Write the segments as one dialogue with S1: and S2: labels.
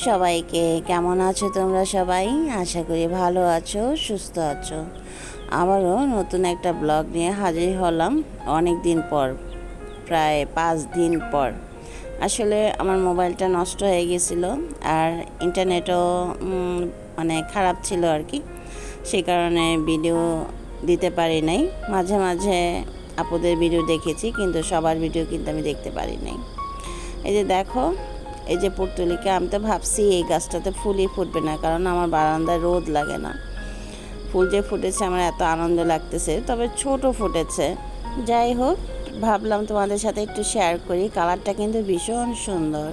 S1: সবাইকে। কেমন আছো তোমরা সবাই? আশা করি ভালো আছো, সুস্থ আছো। আবারও নতুন একটা ব্লগ নিয়ে হাজির হলাম অনেক দিন পর, প্রায় 5 দিন পর। আসলে আমার মোবাইলটা নষ্ট হয়ে গেছিল আর ইন্টারনেটও মানে খারাপ ছিল আর কি। সেই কারণে ভিডিও দিতে পারি নাই। মাঝে মাঝে আপুদের ভিডিও দেখেছি, কিন্তু সবার ভিডিও কিন্তু আমি দেখতে পারি নাই। এই যে দেখো, এই যে পুর্তুলিকা, আমি তো ভাবছি এই গাছটাতে ফুলই ফুটবে না, কারণ আমার বারান্দায় রোদ লাগে না। ফুল যে ফুটেছে আমার এত আনন্দ লাগতেছে, তবে ছোট ফুটেছে। যাই হোক, ভাবলাম তোমাদের সাথে একটু শেয়ার করি। কালারটা কিন্তু ভীষণ সুন্দর।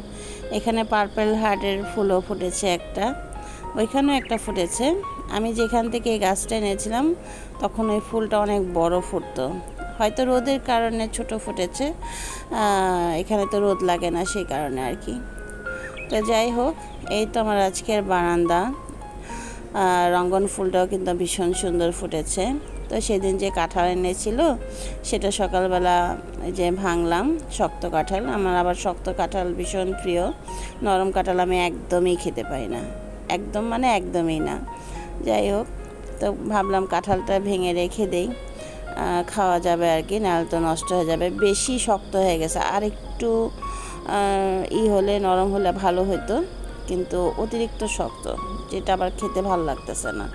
S1: এখানে পার্পেল হার্টের ফুলও ফুটেছে একটা, ওইখানেও একটা ফুটেছে। আমি যেখান থেকে এই গাছটা এনেছিলাম তখন ওই ফুলটা অনেক বড় ফুটতো, হয়তো রোদের কারণে ছোট ফুটেছে। এখানে তো রোদ লাগে না, সেই কারণে আর কি। তো যাই হোক, এই তো আমার আজকের বারান্দা। রঙ্গন ফুলটাও কিন্তু ভীষণ সুন্দর ফুটেছে। তো সেদিন যে কাঁঠাল এনেছিল সেটা সকালবেলা যে ভাঙলাম, শক্ত কাঁঠাল। আমার আবার শক্ত কাঁঠাল ভীষণ প্রিয়। নরম কাঁঠাল আমি একদমই খেতে পারি না, একদম মানে একদমই না। যাই হোক, তো ভাবলাম কাঁঠালটা ভেঙে রেখে দেই, খাওয়া যাবে আর কি, নাহলে তো নষ্ট হয়ে যাবে। বেশি শক্ত হয়ে গেছে, আর একটু হলে, নরম হলে ভালো হতো, কিন্তু অতিরিক্ত শক্ত, যেটা আবার খেতে ভালো লাগতেছে না।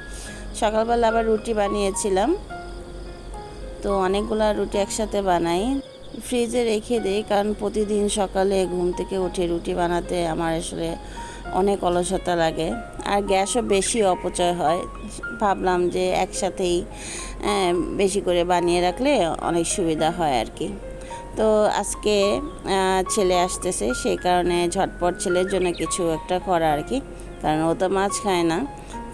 S1: সকালবেলা আবার রুটি বানিয়েছিলাম, তো অনেকগুলো রুটি একসাথে বানাই, ফ্রিজে রেখে দিই, কারণ প্রতিদিন সকালে ঘুম থেকে উঠে রুটি বানাতে আমার আসলে অনেক অলসতা লাগে, আর গ্যাসও বেশি অপচয় হয়। ভাবলাম যে একসাথেই বেশি করে বানিয়ে রাখলে অনেক সুবিধা হয় আর কি। তো আজকে ছেলে আসতেছে, সেই কারণে ঝটপট ছেলের জন্য কিছু একটা করা আর কি, কারণ ও তো মাছ খায় না।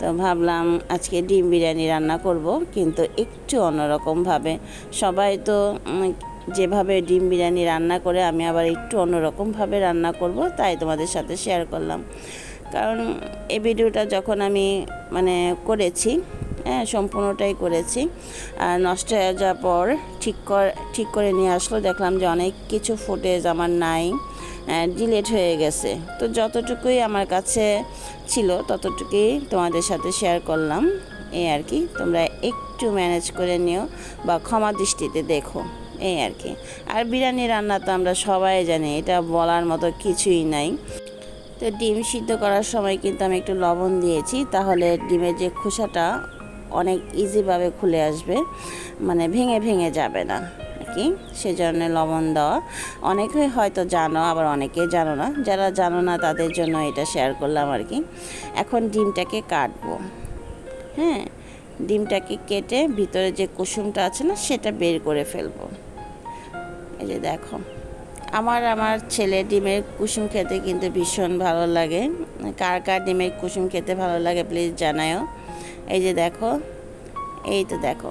S1: তো ভাবলাম আজকে ডিম বিরিয়ানি রান্না করব, কিন্তু একটু অন্যরকমভাবে। সবাই তো যেভাবে ডিম বিরিয়ানি রান্না করে, আমি আবার একটু অন্যরকমভাবে রান্না করব, তাই তোমাদের সাথে শেয়ার করলাম। কারণ এই ভিডিওটা যখন আমি করেছি, সম্পূর্ণটাই করেছি, আর নষ্ট হয়ে যাওয়ার পর ঠিক করে নিয়ে আসলো, দেখলাম যে অনেক কিছু ফুটেজ আমার নাই, ডিলিট হয়ে গেছে। তো যতটুকুই আমার কাছে ছিল ততটুকুই তোমাদের সাথে শেয়ার করলাম, এই আর কি। তোমরা একটু ম্যানেজ করে নিও বা ক্ষমা দৃষ্টিতে দেখো, এই আর কি। আর বিরিয়ানি রান্না তো আমরা সবাই জানি, এটা বলার মতো কিছুই নাই। তো ডিম সিদ্ধ করার সময় কিন্তু আমি একটু লবণ দিয়েছি, তাহলে ডিমের যে খোসাটা অনেক ইজিভাবে খুলে আসবে, ভেঙে ভেঙে যাবে না আর কি, সেজন্য লবণ দেওয়া। অনেকে হয়তো জানো, আবার অনেকে জানো না। যারা জানো না তাদের জন্য এটা শেয়ার করলাম আর কি। এখন ডিমটাকে কাটবো। হ্যাঁ, ডিমটাকে কেটে ভিতরে যে কুসুমটা আছে না, সেটা বের করে ফেলবো। এই যে দেখো, আমার ছেলে ডিমের কুসুম খেতে কিন্তু ভীষণ ভালো লাগে। কার কার ডিমের কুসুম খেতে ভালো লাগে প্লিজ জানাও। এই যে দেখো, এই তো দেখো,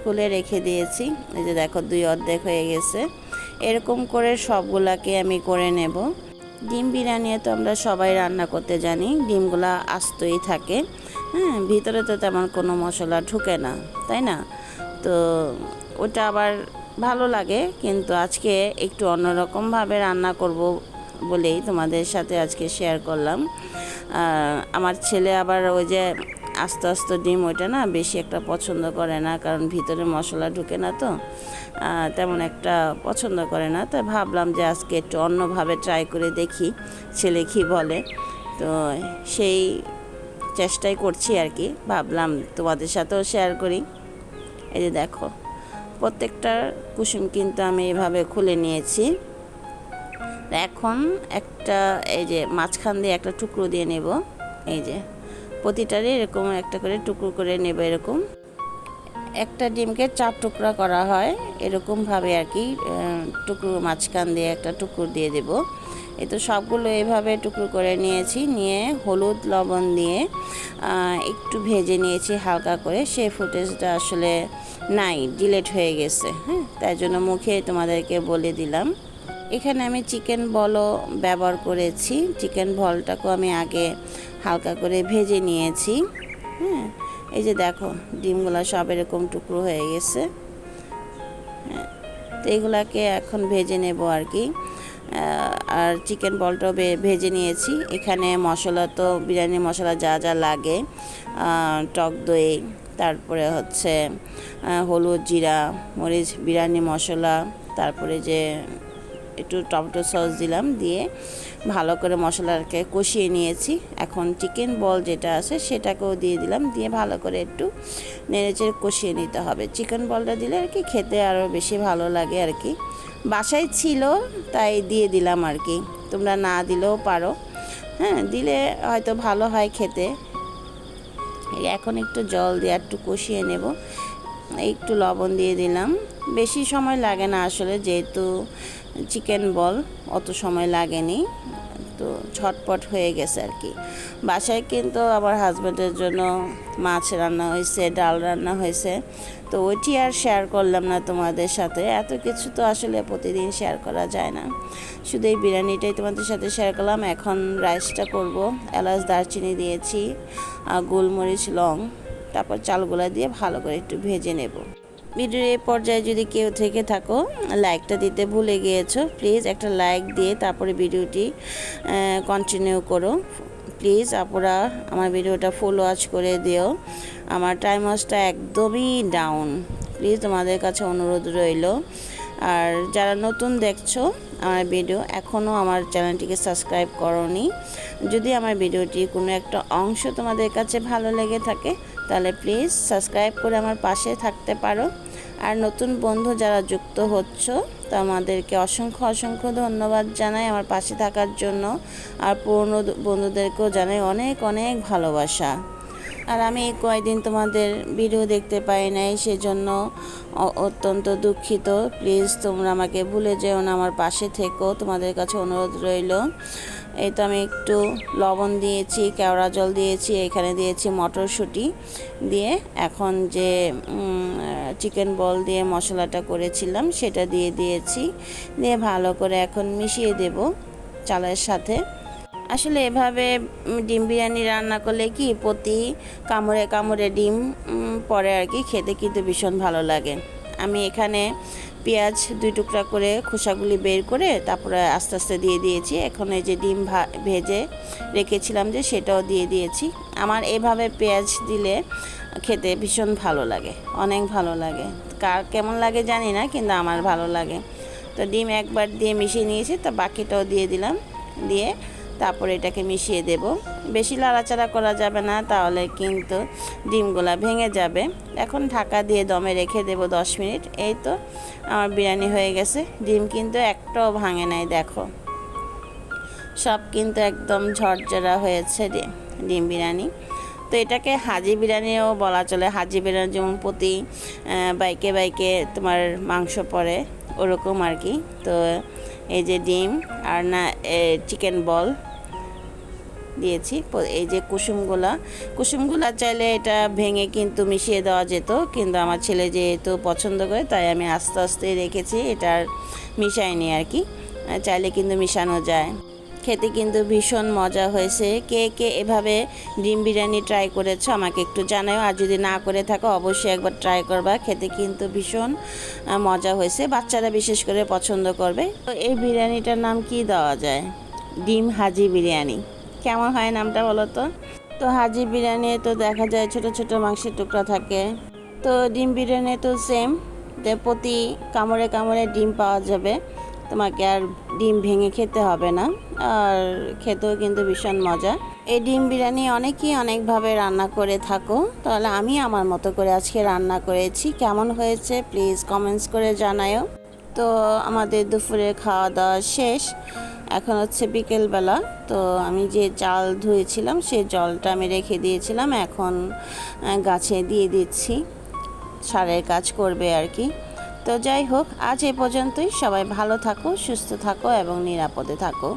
S1: খুলে রেখে দিয়েছি। এই যে দেখো, 2 অর্ধেক হয়ে গেছে। এরকম করে সবগুলাকে আমি করে নেব। ডিম বিরিয়ানি তো আমরা সবাই রান্না করতে জানি, ডিমগুলা আস্তই থাকে। হ্যাঁ, ভিতরে তো তেমন কোনো মশলা ঢুকে না, তাই না? তো ওটা আবার ভালো লাগে, কিন্তু আজকে একটু অন্যরকমভাবে রান্না করব বলেই তোমাদের সাথে আজকে শেয়ার করলাম। আমার ছেলে আবার ওই যে আস্তে আস্তে ডিম, ওইটা না বেশি একটা পছন্দ করে না, কারণ ভিতরে মশলা ঢুকে না, তো তেমন একটা পছন্দ করে না। তো ভাবলাম যে আজকে একটু অন্যভাবে ট্রাই করে দেখি ছেলে কী বলে। তো সেই চেষ্টাই করছি আর কি, ভাবলাম তোমাদের সাথেও শেয়ার করি। এই যে দেখো, প্রত্যেকটা কুসুম কিন্তু আমি এভাবে খুলে নিয়েছি। এখন একটা এই যে মাঝখান দিয়ে একটা টুকরো দিয়ে নেব। এই যে প্রতিটারই এরকম একটা করে টুকরো করে নেব। এরকম একটা ডিমকে 4 টুকরা করা হয়, এরকমভাবে আর কি। টুকরো মাঝখান দিয়ে একটা টুকরো দিয়ে দেব। এই তো সবগুলো এভাবে টুকরো করে নিয়েছি, নিয়ে হলুদ লবণ দিয়ে একটু ভেজে নিয়েছি হালকা করে। সে ফুটেজটা আসলে নাই, ডিলিট হয়ে গেছে। হ্যাঁ, তাই জন্য মুখে তোমাদেরকে বলে দিলাম। এখানে আমি চিকেন বলও ব্যবহার করেছি। চিকেন বলটাকেও আমি আগে হালকা করে ভেজে নিয়েছি। হ্যাঁ, এই যে দেখো, ডিমগুলো সব এরকম টুকরো হয়ে গেছে। হ্যাঁ, তো এগুলাকে এখন ভেজে নেব আর কি। আর চিকেন বলটাও ভেজে নিয়েছি। এখানে মশলা তো বিরিয়ানি মশলা যা যা লাগে, টক দই, তারপরে হচ্ছে হলুদ, জিরা, মরিচ, বিরিয়ানি মশলা, তারপরে যে একটু টমেটো সস দিলাম, দিয়ে ভালো করে মশলাটাকে কষিয়ে নিয়েছি। এখন চিকেন বল যেটা আছে সেটাকেও দিয়ে দিলাম, দিয়ে ভালো করে একটু নেড়েচেড়ে কষিয়ে নিতে হবে। চিকেন বলটা দিলে আর কি খেতে আরও বেশি ভালো লাগে আর কি। বাসায় ছিল তাই দিয়ে দিলাম আর কি, তোমরা না দিলেও পারো, হ্যাঁ, দিলে হয়তো ভালো হয় খেতে। এখন একটু জল দিয়ে একটু কষিয়ে নেব, একটু লবণ দিয়ে দিলাম। বেশি সময় লাগে না আসলে, যেহেতু চিকেন বল অত সময় লাগেনি, তো ঝটপট হয়ে গেছে আর কি। বাসায় কিন্তু আমার হাজব্যান্ডের জন্য মাছ রান্না হয়েছে, ডাল রান্না হয়েছে, তো ওইটি আর শেয়ার করলাম না তোমাদের সাথে। এত কিছু তো আসলে প্রতিদিন শেয়ার করা যায় না, শুধু এই বিরিয়ানিটাই তোমাদের সাথে শেয়ার করলাম। এখন রাইসটা করব। এলাচ, দারচিনি দিয়েছি, গোলমরিচ, লং, তারপর চালগুলা দিয়ে ভালো করে একটু ভেজে নেব। ভিডিওর এই পর্যায়ে যদি কেউ থেকে থাকো, লাইকটা দিতে ভুলে গিয়েছো, প্লিজ একটা লাইক দিয়ে তারপরে ভিডিওটি কন্টিনিউ করো। প্লিজ আপুরা আমার ভিডিওটা ফুল ওয়াচ করে দিও, আমার টাইম ওয়াচটা একদমই ডাউন, প্লিজ তোমাদের কাছে অনুরোধ রইল। আর যারা নতুন দেখছো আমার ভিডিও, এখনও আমার চ্যানেলটিকে সাবস্ক্রাইব করোনি, যদি আমার ভিডিওটি কোনো একটা অংশ তোমাদের কাছে ভালো লেগে থাকে তাহলে প্লিজ সাবস্ক্রাইব করে আমার পাশে থাকতে পারো। আর নতুন বন্ধু যারা যুক্ত হচ্ছ তোমাদেরকে অসংখ্য অসংখ্য ধন্যবাদ জানাই আমার পাশে থাকার জন্য। আর পুরনো বন্ধুদেরকেও জানাই অনেক অনেক ভালোবাসা। আর আমি কয়েকদিন তোমাদের ভিডিও দেখতে পাই নাই, সেজন্য অত্যন্ত দুঃখিত। প্লিজ তোমরা আমাকে ভুলে যেও না, আমার পাশে থেকো, তোমাদের কাছে অনুরোধ রইল। এই তো আমি একটু লবণ দিয়েছি, কেওড়া জল দিয়েছি, এখানে দিয়েছি মটরশুঁটি, দিয়ে এখন যে চিকেন বল দিয়ে মশলাটা করেছিলাম সেটা দিয়ে দিয়েছি, দিয়ে ভালো করে এখন মিশিয়ে দেব চালের সাথে। আসলে এভাবে ডিম বিরিয়ানি রান্না করলে কি প্রতি কামড়ে কামড়ে ডিম পড়ে আর কি, খেতে কিন্তু ভীষণ ভালো লাগে। আমি এখানে পেঁয়াজ 2 টুকরা করে খোসাগুলি বের করে তারপরে আস্তে আস্তে দিয়ে দিয়েছি। এখন এই যে ডিম ভেজে রেখেছিলাম যে সেটাও দিয়ে দিয়েছি। আমার এভাবে পেঁয়াজ দিলে খেতে ভীষণ ভালো লাগে, অনেক ভালো লাগে। কার কেমন লাগে জানি না, কিন্তু আমার ভালো লাগে। তো ডিম একবার দিয়ে মিশিয়ে নিয়েছি, তো বাকিটাও দিয়ে দিলাম, দিয়ে তারপরে এটাকে মিশিয়ে দেব। বেশি লাড়াচাড়া করা যাবে না, তাহলে কিন্তু ডিমগুলা ভেঙে যাবে। এখন ঢাকা দিয়ে দমে রেখে দেব 10 মিনিট। এই তো আমার বিরিয়ানি হয়ে গেছে। ডিম কিন্তু একটাও ভাঙে নাই, দেখো সব কিন্তু একদম ঝরঝরা হয়েছে ডিম বিরিয়ানি। তো এটাকে হাজি বিরিয়ানিও বলা চলে। হাজি বিরিয়ানি যেমন প্রতি বাইকে বাইকে তোমার মাংস পড়ে, ওরকম আর কি। তো এই যে ডিম আর না চিকেন বল দিয়েছি। এই যে কুসুমগুলা চাইলে এটা ভেঙে কিন্তু মিশিয়ে দেওয়া যেত, কিন্তু আমার ছেলে যেহেতু পছন্দ করে তাই আমি আস্তে আস্তে রেখেছি, এটা আর মিশাইনি আর কি। চাইলে কিন্তু মিশানো যায়। খেতে কিন্তু ভীষণ মজা হয়েছে। কে কে এভাবে ডিম বিরিয়ানি ট্রাই করেছো আমাকে একটু জানাও, আর যদি না করে থাকো অবশ্যই একবার ট্রাই করবা, খেতে কিন্তু ভীষণ মজা হয়েছে, বাচ্চারা বিশেষ করে পছন্দ করবে। তো এই বিরিয়ানিটার নাম কি দেওয়া যায়? ডিম হাজি বিরিয়ানি। কেমন হয় নামটা বলো তো? তো হাজি বিরিয়ানি তো দেখা যায় ছোট ছোট মাংসের টুকরা থাকে, তো ডিম বিরিয়ানি তো সেম, প্রতি কামড়ে কামড়ে ডিম পাওয়া যাবে, তোমাকে আর ডিম ভেঙে খেতে হবে না, আর খেতেও কিন্তু ভীষণ মজা। এই ডিম বিরিয়ানি অনেকেই অনেকভাবে রান্না করে থাকো, তাহলে আমি আমার মতো করে আজকে রান্না করেছি। কেমন হয়েছে প্লিজ কমেন্টস করে জানাও। তো আমাদের দুপুরে খাওয়া দাওয়া শেষ, এখন হচ্ছে বিকেলবেলা। তো আমি যে চাল ধুয়েছিলাম সেই জলটা আমি রেখে দিয়েছিলাম, এখন গাছে দিয়ে দিচ্ছি, সারের কাজ করবে আর কি। তো যাই হোক, আজ এ পর্যন্তই। সবাই ভালো থাকো, সুস্থ থাকো এবং নিরাপদে থাকো।